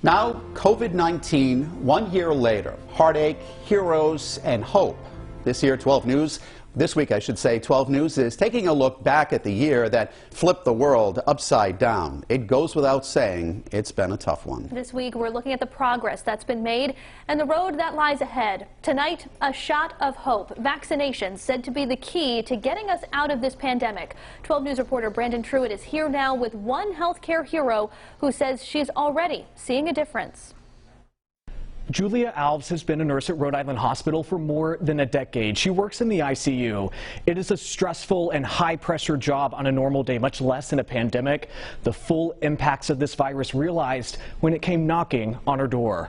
Now, COVID-19, 1 year later, heartache, heroes, and hope. This year, 12 News, this week I should say, 12 News is taking a look back at the year that flipped the world upside down. It goes without saying, it's been a tough one. This week, we're looking at the progress that's been made and the road that lies ahead. Tonight, a shot of hope. Vaccinations said to be the key to getting us out of this pandemic. 12 News reporter Brandon Truitt is here now with one healthcare hero who says she's already seeing a difference. Julia Alves has been a nurse at Rhode Island Hospital for more than a decade. She works in the ICU. It is a stressful and high-pressure job on a normal day, much less in a pandemic. The full impacts of this virus realized when it came knocking on her door.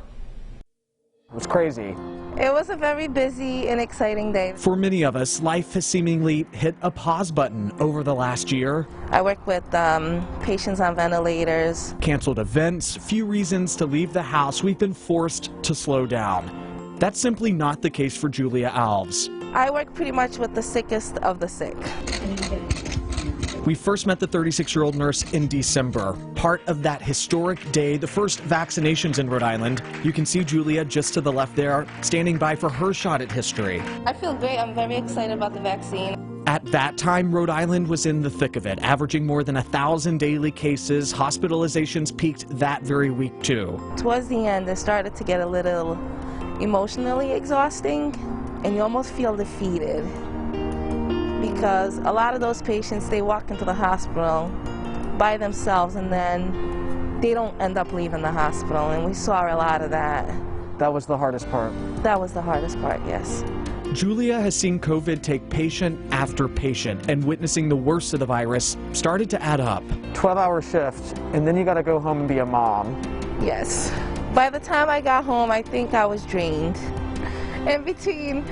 It was crazy. It was a very busy and exciting day. For many of us, life has seemingly hit a pause button over the last year. I work with patients on ventilators. Canceled events, few reasons to leave the house. We've been forced to slow down. That's simply not the case for Julia Alves. I work pretty much with the sickest of the sick. We first met the 36-year-old nurse in December, part of that historic day, the first vaccinations in Rhode Island. You can see Julia just to the left there, standing by for her shot at history. I feel great. I'm very excited about the vaccine. At that time, Rhode Island was in the thick of it, averaging more than 1,000 daily cases. Hospitalizations peaked that very week, too. Towards the end, it started to get a little emotionally exhausting, and you almost feel defeated. Because a lot of those patients, they walk into the hospital by themselves and then they don't end up leaving the hospital, and we saw a lot of that. That was the hardest part. That was the hardest part, yes. Julia has seen COVID take patient after patient, and witnessing the worst of the virus started to add up. 12-hour shift, and then you got to go home and be a mom. Yes. By the time I got home, I think I was drained. In between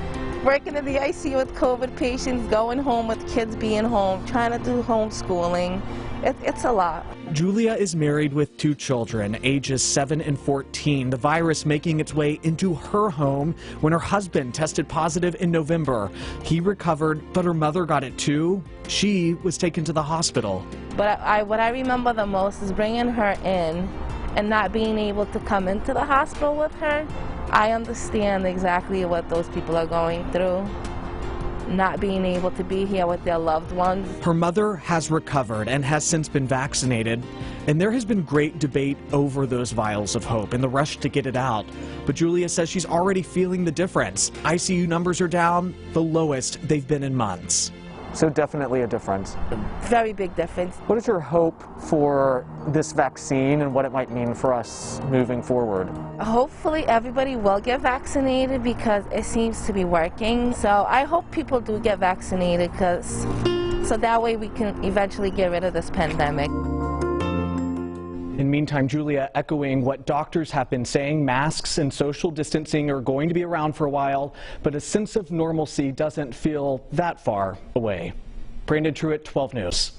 working in the ICU with COVID patients, going home with kids being home, trying to do homeschooling, it's a lot. Julia is married with 2 children, ages 7 and 14. The virus making its way into her home when her husband tested positive in November. He recovered, but her mother got it too. She was taken to the hospital. But what I remember the most is bringing her in and not being able to come into the hospital with her. I understand exactly what those people are going through, not being able to be here with their loved ones. Her mother has recovered and has since been vaccinated, and there has been great debate over those vials of hope and the rush to get it out. But Julia says she's already feeling the difference. ICU numbers are down, the lowest they've been in months. So definitely a difference. Very big difference. What is your hope for this vaccine and what it might mean for us moving forward? Hopefully everybody will get vaccinated because it seems to be working. So I hope people do get vaccinated so that way we can eventually get rid of this pandemic. In the meantime, Julia echoing what doctors have been saying, masks and social distancing are going to be around for a while, but a sense of normalcy doesn't feel that far away. Brandon Truitt, 12 News.